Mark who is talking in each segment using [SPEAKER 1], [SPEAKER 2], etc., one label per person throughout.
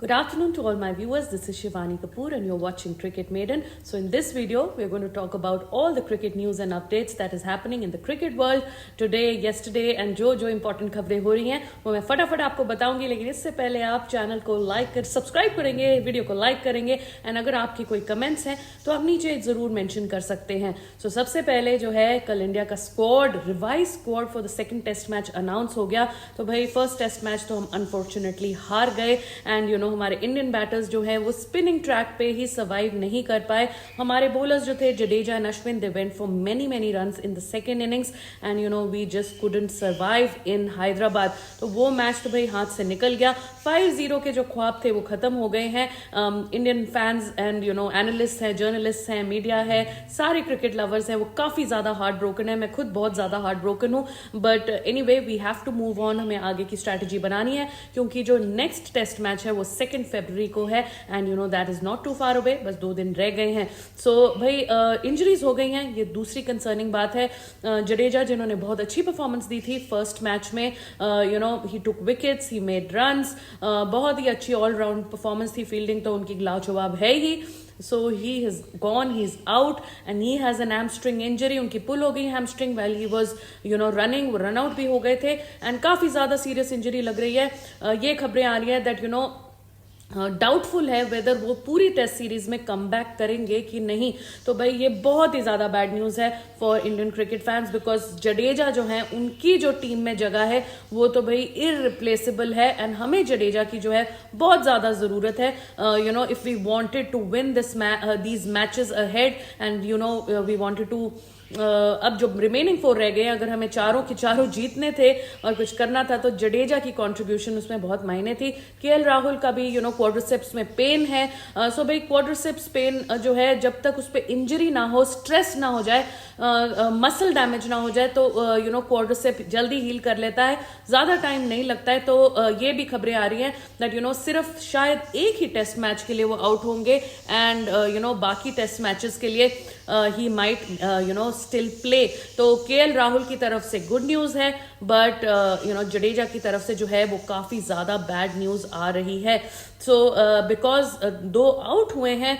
[SPEAKER 1] Good afternoon to all my viewers. This is Shivani Kapoor and you're watching Cricket Maiden. So in this video, we're going to talk about all the cricket news and updates that is happening in the cricket world today, yesterday and जो important खबरें हो रही हैं वो मैं फटाफट आपको बताऊंगी. लेकिन इससे पहले आप चैनल को लाइक कर सब्सक्राइब करेंगे, वीडियो को लाइक करेंगे एंड अगर आपकी कोई कमेंट्स हैं तो आप नीचे जरूर मेंशन कर सकते हैं. सो सबसे पहले जो है कल इंडिया का squad, revise squad for the second test match announce हो गया. तो भाई फर्स्ट टेस्ट मैच तो हम अनफॉर्चुनेटली हार गए एंड हमारे इंडियन बैटर्स जो है वो स्पिनिंग ट्रैक पे ही सर्वाइव नहीं कर पाए. हमारे बॉलर्स जो थे Jadeja and Ashwin, they went for many runs in the second innings and we just couldn't survive in Hyderabad. तो वो मैच तो भाई हाथ से निकल गया. 5-0 के जो ख्वाब थे वो खत्म हो गए हैं. इंडियन फैंस एंड एनालिस्ट हैं, जर्नलिस्ट हैं, मीडिया है, सारे क्रिकेट लवर्स हैं, वो काफी ज्यादा हार्ट ब्रोकन है. मैं खुद बहुत ज्यादा हार्ट ब्रोकन हूं but anyway we have to move on. हमें आगे की स्ट्रैटेजी बनानी है क्योंकि जो नेक्स्ट टेस्ट मैच है वो 2 फरवरी को है and that is not too far away. बस 2 दिन रह गए हैं. सो भाई इंजरीज हो गई हैं, ये दूसरी कंसर्निंग बात है. जडेजा जिन्होंने बहुत अच्छी परफॉर्मेंस दी थी फर्स्ट मैच में, ही टुक विकेट्स, ही मेड रन्स, बहुत ही अच्छी ऑलराउंड परफॉर्मेंस थी. फील्डिंग तो उनकी लाजवाब है ही. So he has gone, he's out and he has an hamstring injury. उनकी पुल हो गई hamstring while he was running, वो रन आउट भी हो गए थे एंड काफी ज्यादा सीरियस इंजरी लग रही है. ये खबरें आ रही है दैट डाउटफुल है वेदर वो पूरी टेस्ट सीरीज में कम बैक करेंगे कि नहीं. तो भाई ये बहुत ही ज्यादा बैड न्यूज है for Indian cricket fans because Jadeja जो है उनकी जो टीम में जगह है वो तो भाई इररिप्लेसेबल है एंड हमें जडेजा की जो है बहुत ज्यादा जरूरत है. If we wanted to win these matches ahead and we wanted to अब जो रिमेनिंग 4 रह गए, अगर हमें चारों के चारों जीतने थे और कुछ करना था तो जडेजा की कंट्रीब्यूशन उसमें बहुत मायने थी. केएल राहुल का भी क्वाड्रिसेप्स में पेन है. सो भाई क्वाड्रिसेप्स पेन जो है जब तक उस पर इंजरी ना हो, स्ट्रेस ना हो जाए, मसल डैमेज ना हो जाए तो क्वाड्रिसेप जल्दी हील कर लेता है, ज्यादा टाइम नहीं लगता है. तो ये भी खबरें आ रही हैं दैट सिर्फ शायद एक ही टेस्ट मैच के लिए वो आउट होंगे एंड बाकी टेस्ट मैचेस के लिए ही माइट स्टिल प्ले. तो केएल राहुल की तरफ से गुड न्यूज है बट जडेजा की तरफ से जो है वो काफी ज्यादा बैड न्यूज आ रही है. सो बिकॉज 2 आउट हुए हैं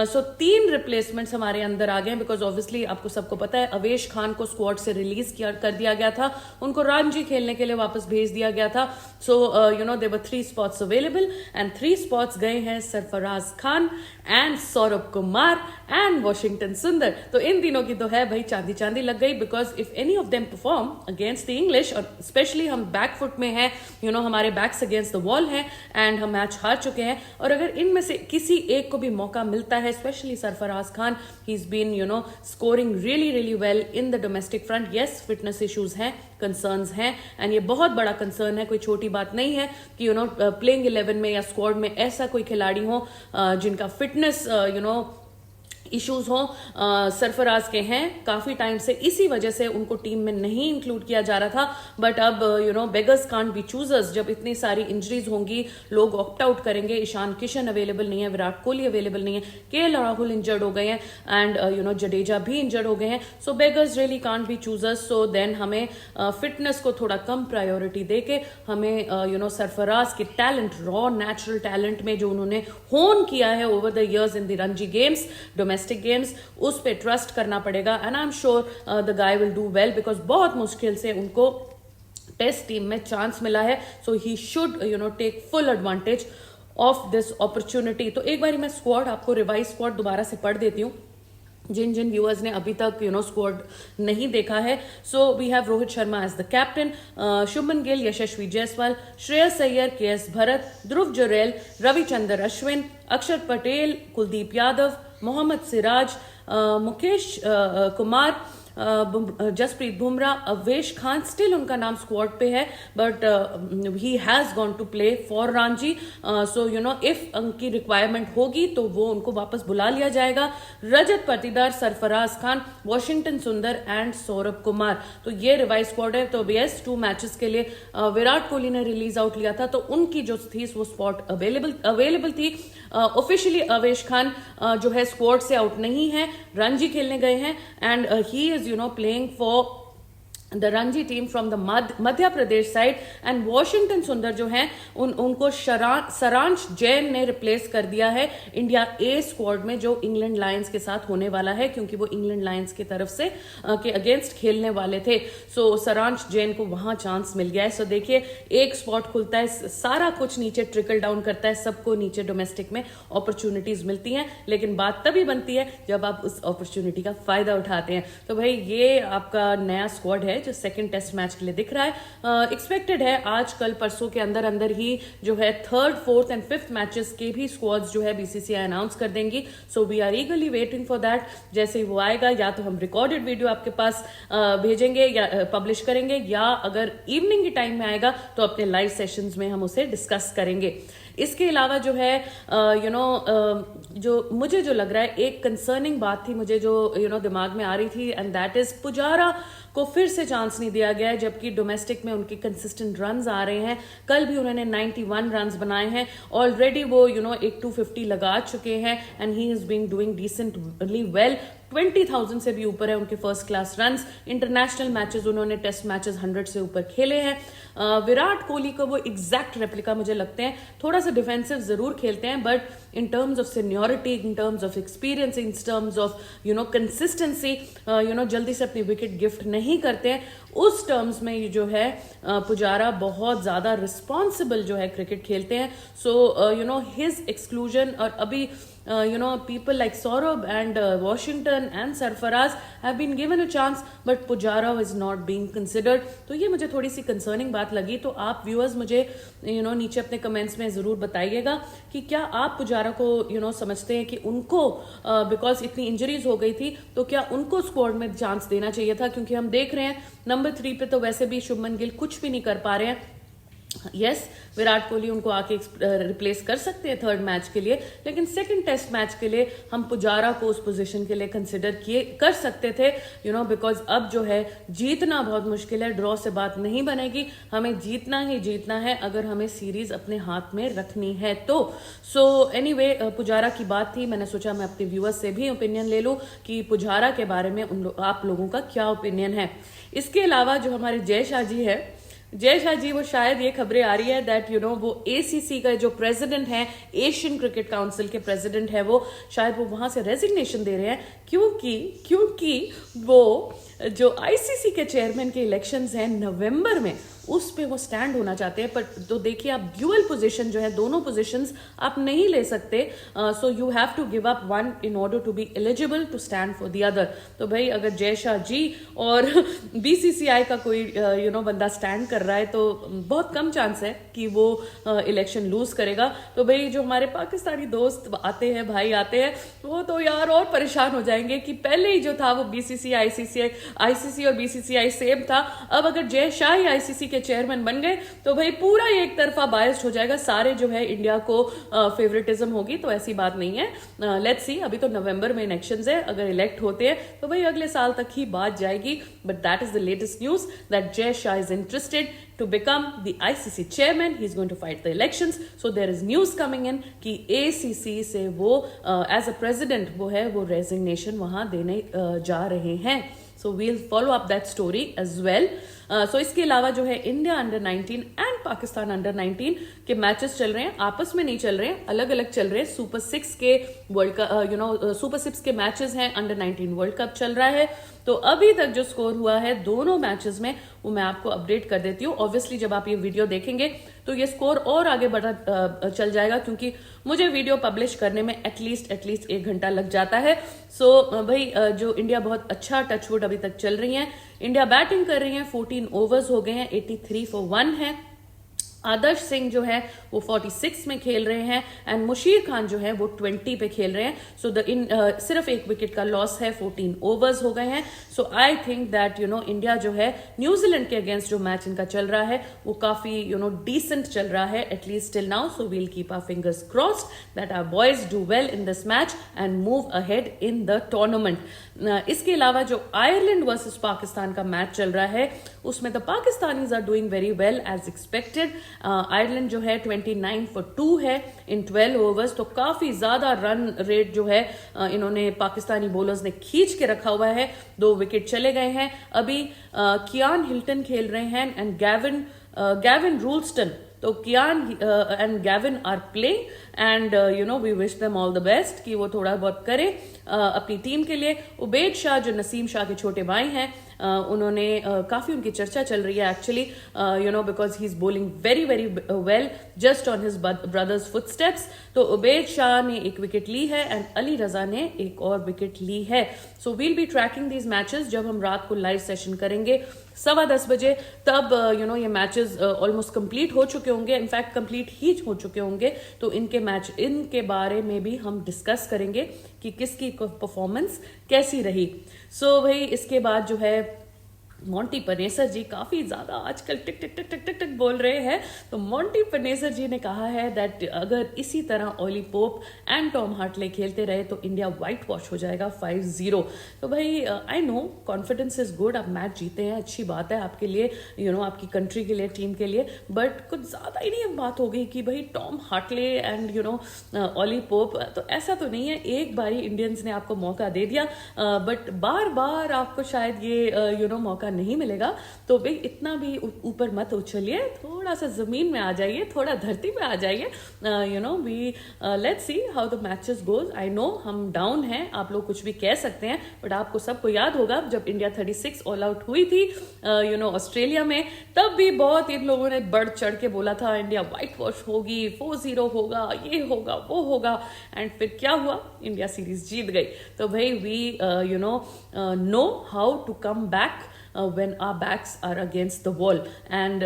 [SPEAKER 1] सो 3 रिप्लेसमेंट्स हमारे अंदर आ गए हैं बिकॉज ऑब्वियसली आपको सबको पता है अवेश खान को स्क्वाड से रिलीज कर दिया गया था, उनको रणजी खेलने के लिए वापस भेज दिया गया था. So there were 3 spots available and 3 spots गए हैं सरफराज खान एंड सौरभ कुमार एंड वॉशिंगटन सुंदर. तो इन तीनों की तो है भाई चांदी चांदी लग गई because if any of them perform against the English और स्पेशली हम बैकफुट में है, हमारे बैक्स अगेंस्ट द वॉल है एंड हम मैच हार चुके हैं और अगर इनमें से किसी एक को भी मौका मिलता है, specially Sarfaraz Khan, he is been scoring really well in the domestic front. Yes fitness issues हैं, कंसर्न्स हैं एंड ये बहुत बड़ा कंसर्न है, कोई छोटी बात नहीं है कि प्लेइंग 11 में या स्क्वाड में ऐसा कोई खिलाड़ी हो जिनका फिटनेस इश्यूज हो. सरफराज के हैं काफी टाइम से, इसी वजह से उनको टीम में नहीं इंक्लूड किया जा रहा था. बट अब बेगर्स कांट बी चूजर्स. जब इतनी सारी इंजरीज होंगी लोग ऑप्ट आउट करेंगे. ईशान किशन अवेलेबल नहीं है, विराट कोहली अवेलेबल नहीं है, केएल राहुल इंजर्ड हो गए हैं एंड जडेजा भी इंजर्ड हो गए हैं. So beggars really can't be choosers. So then हमें फिटनेस को थोड़ा कम प्रायोरिटी देके हमें सरफराज के टैलेंट, रॉ नेचुरल टैलेंट में जो उन्होंने होन किया है over the years in the Ranji games, domestic games, उस पे ट्रस्ट करना पड़ेगा and I am sure the guy will do well because बहुत मुश्किल से उनको टेस्ट टीम में चांस मिला है. So he should take full advantage of this opportunity. तो एक बार मैं स्क्वाड आपको रिवाइज स्क्वाड दोबारा से पढ़ देती हूँ जिन व्यूअर्स ने अभी तक स्क्वाड नहीं देखा है. So we have Rohit Sharma as the captain, Shubman Gill, Yashasvi Jaiswal, Shreyas Iyer, KS Bharat, Dhruv Jurel, Ravichandra Ashwin, Axar Patel, Kuldeep Yadav, Mohammed Siraj, Mukesh Kumar, Jasprit Bumrah, Avesh Khan. Still उनका नाम स्क्वाड पे है but he has gone to play for Ranji. So if उनकी रिक्वायरमेंट होगी तो वो उनको वापस बुला लिया जाएगा. Rajat Patidar, Sarfaraz Khan, Washington Sundar and Saurabh Kumar. तो ये रिवाइज स्क्वाड है. तो यस 2 मैचेस के लिए विराट कोहली ने रिलीज आउट लिया था तो उनकी जो थी वो स्पॉट अवेलेबल थी. ऑफिशियली अवेश खान जो है स्क्वाड से आउट नहीं है, रणजी खेलने गए हैं and he is playing for the Ranji team from the Madhya Pradesh side, and Washington सुंदर जो हैं उनको सारांश जैन ने रिप्लेस कर दिया है इंडिया ए स्क्वाड में, जो इंग्लैंड लायंस के साथ होने वाला है, क्योंकि वो इंग्लैंड लायंस की तरफ से के अगेंस्ट खेलने वाले थे। सो सारांश जैन को वहां चांस मिल गया है। सो देखिए, एक स्पॉट खुलता है, सारा कुछ नीचे ट्रिकल डाउन करता है, सबको नीचे डोमेस्टिक में अपॉर्चुनिटीज मिलती हैं, लेकिन बात तभी बनती है जब आप उस अपॉर्चुनिटी का फायदा उठाते हैं। तो भाई ये आपका नया स्क्वाड है जो सेकंड टेस्ट मैच के लिए दिख रहा है। एक्सपेक्टेड है आज कल परसों के अंदर अंदर ही जो है third, fourth and fifth matches के भी स्क्वाड्स जो है बीसीसीआई अनाउंस कर देंगी। So we are eagerly waiting for that. जैसे ही वो आएगा, या तो हम रिकॉर्डेड वीडियो आपके पास भेजेंगे या पब्लिश करेंगे, या अगर इवनिंग के टाइम में आएगा तो अपने लाइव सेशंस में हम उसे डिस्कस करेंगे। इसके अलावा जो है जो मुझे जो लग रहा है, एक कंसर्निंग बात थी मुझे जो दिमाग में आ रही थी, एंड दैट इज पुजारा को फिर से चांस नहीं दिया गया है, जबकि डोमेस्टिक में उनके कंसिस्टेंट रन्स आ रहे हैं। कल भी उन्होंने 91 रन्स बनाए हैं, ऑलरेडी वो एक 250 लगा चुके हैं, and he is being doing decently well. 20,000 से भी ऊपर है उनके first class runs. International matches उन्होंने टेस्ट मैचेस 100 से ऊपर खेले हैं। विराट कोहली को वो एग्जैक्ट रेप्लिका मुझे लगते हैं, थोड़ा सा डिफेंसिव जरूर खेलते हैं, but in terms of seniority, in terms of experience, in terms of consistency, जल्दी से अपनी विकेट गिफ्ट नहीं करते हैं। उस टर्म्स में ये जो है पुजारा बहुत ज्यादा रिस्पॉन्सिबल जो है क्रिकेट खेलते हैं। सो हिज एक्सक्लूजन, और अभी people like Saurabh and Washington and Sarfaraz have been given a chance, but Pujara is not being considered. तो ये मुझे थोड़ी सी कंसर्निंग बात लगी। तो आप व्यूअर्स मुझे नीचे अपने कमेंट्स में जरूर बताइएगा कि क्या आप पुजारा को समझते हैं कि उनको बिकॉज इतनी इंजरीज हो गई थी, तो क्या उनको स्क्वाड में चांस देना चाहिए था? क्योंकि हम देख रहे हैं नंबर 3 पे तो वैसे भी शुभमन गिल कुछ भी नहीं कर पा रहे हैं। यस, विराट कोहली उनको आके रिप्लेस कर सकते हैं थर्ड मैच के लिए, लेकिन सेकंड टेस्ट मैच के लिए हम पुजारा को उस पोजीशन के लिए कंसिडर कर सकते थे, बिकॉज अब जो है जीतना बहुत मुश्किल है। ड्रॉ से बात नहीं बनेगी, हमें जीतना ही जीतना है अगर हमें सीरीज अपने हाथ में रखनी है तो। सो एनीवे, पुजारा की बात थी, मैंने सोचा मैं अपने व्यूअर्स से भी ओपिनियन ले लूं कि पुजारा के बारे में आप लोगों का क्या ओपिनियन है। इसके अलावा जो हमारे जय शाह जी है, जय शाह जी, वो शायद ये खबरें आ रही है दैट वो एसीसी का जो प्रेसिडेंट है, एशियन क्रिकेट काउंसिल के प्रेसिडेंट है, वो शायद वो वहां से रेजिग्नेशन दे रहे हैं, क्योंकि वो जो आईसीसी के चेयरमैन के इलेक्शंस हैं नवंबर में, उस पे वो स्टैंड होना चाहते हैं। पर तो देखिए, आप ड्यूअल पोजीशन जो है, दोनों पोजीशंस आप नहीं ले सकते। So you have to give up one in order to be eligible to stand for the other. तो भाई अगर जय शाह जी और बीसीसीआई का कोई बंदा स्टैंड कर रहा है, तो बहुत कम चांस है कि वो इलेक्शन लूज करेगा। तो भाई जो हमारे पाकिस्तानी दोस्त आते हैं, भाई आते हैं, वो तो यार और परेशान हो जाएंगे कि पहले ही जो था वो बीसीसीआई आईसीसी और बीसीसीआई सेम था। अब अगर जय शाह ही आईसीसी के चेयरमैन बन गए तो भाई पूरा एक तरफा बायस्ड हो जाएगा, सारे जो है इंडिया को फेवरेटिज्म होगी। तो ऐसी बात नहीं है। लेट्स सी, अभी तो नवंबर में इलेक्शंस है, अगर इलेक्ट होते हैं तो भाई अगले साल तक ही बात जाएगी। But that is the latest news that Jay Shah is interested to become the ICC chairman. He's going to fight the elections. So there is news coming in कि ACC से वो as a president वो resignation वहाँ देने जा रहे हैं। So we'll follow up that story as well. So इसके अलावा जो है India under 19 and Pakistan under 19 के मैचेस चल रहे हैं, आपस में नहीं चल रहे हैं, अलग अलग चल रहे हैं। सुपर 6 के वर्ल्ड कप सुपर 6 के मैचेस हैं, अंडर 19 वर्ल्ड कप चल रहा है। तो अभी तक जो स्कोर हुआ है दोनों मैचेस में, वो मैं आपको अपडेट कर देती हूँ। ऑब्वियसली जब आप ये वीडियो देखेंगे तो ये स्कोर और आगे बढ़ा चल जाएगा, क्योंकि मुझे वीडियो पब्लिश करने में एटलीस्ट 1 घंटा लग जाता है। सो भाई जो इंडिया बहुत अच्छा टचवुड अभी तक चल रही है, इंडिया बैटिंग कर रही है, 14 ओवर्स हो गए हैं, 83 फॉर 1 है। आदर्श सिंह जो है वो 46 में खेल रहे हैं, एंड मुशीर खान जो है वो 20 पे खेल रहे हैं। सो सिर्फ 1 विकेट का लॉस है, 14 ओवर्स हो गए हैं। सो आई थिंक दैट इंडिया जो है न्यूजीलैंड के अगेंस्ट जो मैच इनका चल रहा है वो काफी डिसेंट चल रहा है, at least till now. So we'll keep our fingers crossed that our boys do well in this match and move ahead in the tournament. इसके अलावा जो आयरलैंड वर्सेस पाकिस्तान का मैच चल रहा है, उसमें the Pakistanis are doing very well as expected, Ireland जो है 29 for 2 है इन 12 ओवर्स, तो काफी ज्यादा रन रेट जो है इन्होंने पाकिस्तानी बॉलर्स ने खींच के रखा हुआ है। 2 विकेट चले गए हैं। अभी कियान हिल्टन खेल रहे हैं एंड गैविन रूल्स्टन, तो Kiaan and Gavin are playing and we wish them all the best कि वो थोड़ा बहुत करे अपनी टीम के लिए। उबैद शाह जो नसीम शाह के छोटे भाई हैं, उन्होंने काफी उनकी चर्चा चल रही है actually, because he is bowling very very well just on his brothers footsteps. तो उबैद शाह ने 1 विकेट ली है एंड अली रजा ने 1 और विकेट ली है। So we'll be tracking these matches जब हम रात को लाइव सेशन करेंगे 10:15 बजे, तब ये मैचेस ऑलमोस्ट कंप्लीट हो चुके होंगे, इनफैक्ट कंप्लीट ही हो चुके होंगे। तो इनके बारे में भी हम डिस्कस करेंगे कि किसकी परफॉर्मेंस कैसी रही। सो भाई इसके बाद जो है मोंटी पनेसर जी काफी ज्यादा आजकल टिक टिक टिक टिक टिक टिक बोल रहे हैं। तो मोंटी पनेसर जी ने कहा है दैट अगर इसी तरह Ollie Pope and Tom Hartley खेलते रहे तो इंडिया व्हाइट वॉश हो जाएगा 5-0। तो भाई I know confidence is good, आप मैच जीते हैं, अच्छी बात है आपके लिए, आपकी कंट्री के लिए, टीम के लिए, बट कुछ ज्यादा ही नहीं बात हो गई कि भाई Tom Hartley and Ollie Pope. तो ऐसा तो नहीं है, एक बारी इंडियंस ने आपको मौका दे दिया, बट बार बार आपको शायद ये मौका नहीं मिलेगा। तो भाई इतना भी ऊपर मत उछलिए, थोड़ा सा जमीन में आ जाइए, थोड़ा धरती पे आ जाइए। We let's see how the matches goes. I know हम डाउन हैं, आप लोग कुछ भी कह सकते हैं, बट आपको सबको याद होगा जब इंडिया 36 ऑल आउट हुई थी ऑस्ट्रेलिया में, तब भी बहुत इन लोगों ने बढ़ चढ़ के बोला था इंडिया व्हाइट वॉश होगी, 4-0 होगा, ये होगा वो होगा, एंड फिर क्या हुआ, इंडिया सीरीज जीत गई। तो भाई we know how to come back when our backs are against the wall, and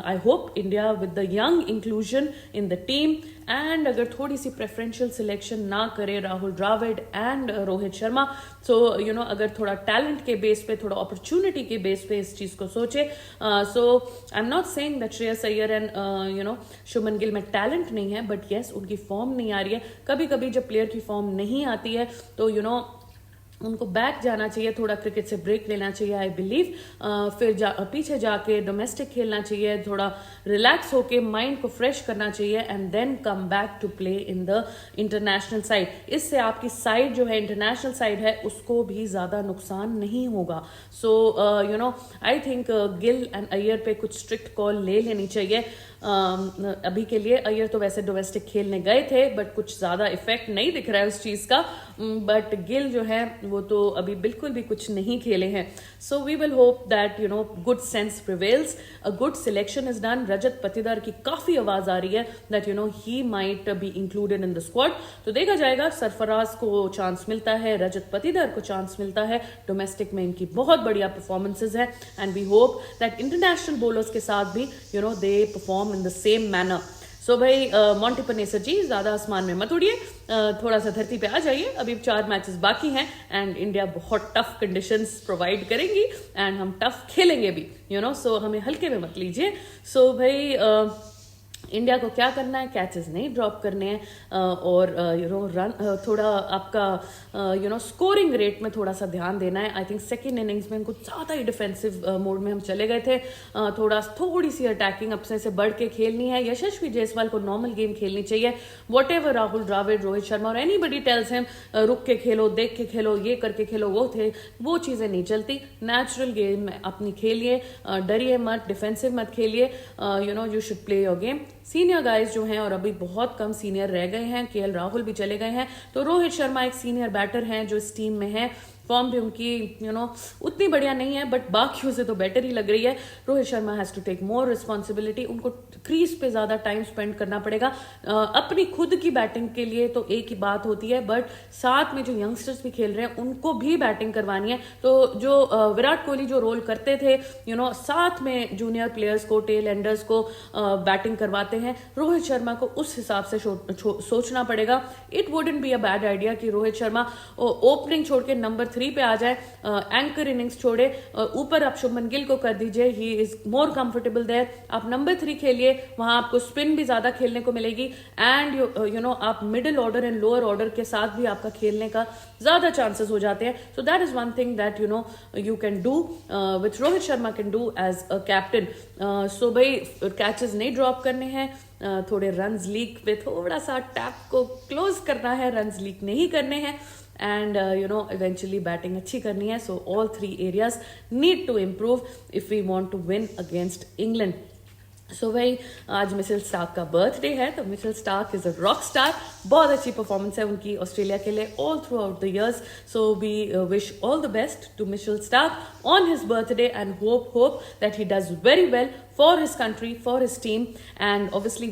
[SPEAKER 1] I hope India with the young inclusion in the team, and अगर थोड़ी सी प्रेफरेंशियल सिलेक्शन ना करे राहुल द्रविड़ एंड रोहित शर्मा, सो अगर थोड़ा टैलेंट के बेस पे, थोड़ा अपॉर्चुनिटी के बेस पे इस चीज को सोचे। So I am not saying that Shreyas Iyer and Shubman Gill में टैलेंट नहीं है, बट येस उनकी फॉर्म नहीं आ रही है। कभी कभी जब प्लेयर की फॉर्म नहीं आती है तो उनको बैक जाना चाहिए, थोड़ा क्रिकेट से ब्रेक लेना चाहिए, आई बिलीव। फिर पीछे जाके डोमेस्टिक खेलना चाहिए, थोड़ा रिलैक्स होके माइंड को फ्रेश करना चाहिए, and then come back to play in the international side. इससे आपकी साइड जो है, इंटरनेशनल साइड है, उसको भी ज्यादा नुकसान नहीं होगा। So I think Gill and Iyer पे कुछ स्ट्रिक्ट कॉल ले लेनी चाहिए। अभी के लिए अय्यर तो वैसे डोमेस्टिक खेलने गए थे, बट कुछ ज्यादा इफेक्ट नहीं दिख रहा है उस चीज का, बट गिल जो है वो तो अभी बिल्कुल भी कुछ नहीं खेले हैं। So we will hope that good sense prevails, a good selection is done. Rajat Patidar की काफी आवाज आ रही है that he might be included in the squad. तो देखा जाएगा, सरफराज को चांस मिलता है, रजत पतिदार को चांस मिलता है, डोमेस्टिक में इनकी बहुत बढ़िया परफॉर्मेंसेज है, and we hope that international bowlers के साथ भी they perform in the same manner. So भाई मोंटी पनेसर जी ज्यादा आसमान में मत उड़िए, थोड़ा सा धरती पे आ जाइए। अभी 4 मैचेस बाकी हैं एंड इंडिया बहुत टफ कंडीशंस प्रोवाइड करेंगी एंड हम टफ खेलेंगे भी, सो हमें हल्के में मत लीजिए। सो भाई इंडिया को क्या करना है, कैचेस नहीं ड्रॉप करने हैं, और रन थोड़ा आपका स्कोरिंग रेट में थोड़ा सा ध्यान देना है। आई थिंक सेकेंड इनिंग्स में इनको ज़्यादा ही डिफेंसिव मोड में हम चले गए थे, थोड़ी सी अटैकिंग अपने से बढ़ के खेलनी है। यशस्वी जायसवाल को नॉर्मल गेम खेलनी चाहिए। वॉट एवर राहुल द्रविड़, रोहित शर्मा और एनीबडी टेल्स हिम रुक के खेलो, देख के खेलो, ये करके खेलो, वो चीज़ें नहीं चलती। नेचुरल गेम में अपनी खेलिए, डरिए मत, डिफेंसिव मत खेलिए, you should play your game. Senior guys जो हैं, और अभी बहुत कम सीनियर रह गए हैं, केएल राहुल भी चले गए हैं, तो रोहित शर्मा एक सीनियर बैटर हैं जो इस टीम में है। फॉर्म भी उनकी उतनी बढ़िया नहीं है, बट बाकियों से तो बेटर ही लग रही है। Rohit Sharma has to take more responsibility, उनको क्रीज पे ज्यादा टाइम स्पेंड करना पड़ेगा। अपनी खुद की बैटिंग के लिए तो एक ही बात होती है, बट साथ में जो यंगस्टर्स भी खेल रहे हैं उनको भी बैटिंग करवानी है। तो जो विराट कोहली जो रोल करते थे, साथ में जूनियर प्लेयर्स को, टेल एंडर्स को बैटिंग करवाते हैं, रोहित शर्मा को उस हिसाब से सोचना पड़ेगा। It wouldn't be a bad idea कि रोहित शर्मा ओपनिंग छोड़ के नंबर 3 3 पे आ जाए, एंकर इनिंग्स छोड़े, ऊपर आप शुभमन गिल को कर दीजिए, he is more comfortable there. आप नंबर 3 खेलिए, वहां आपको स्पिन भी ज्यादा खेलने को मिलेगी, एंड यू नो आप middle order and lower order के साथ भी आपका खेलने का ज्यादा चांसेस हो जाते हैं। So that is one thing that you know you can do which Rohit Sharma can do as a captain. So भाई कैचेस नहीं ड्रॉप करने हैं, थोड़े रन्स लीक पे थोड़ा सा टैप को क्लोज करना है, रन्स लीक नहीं करने हैं, and you know eventually batting अच्छी करनी है। So all 3 areas need to improve if we want to win against England. So भाई आज मिचेल स्टार्क का बर्थडे है, तो Mitchell Starc is a rock star. बहुत अच्छी परफॉर्मेंस है उनकी ऑस्ट्रेलिया के लिए all throughout the years. So we wish all the best to Mitchell Starc on his birthday and hope that he does very well for his country, for his team, and obviously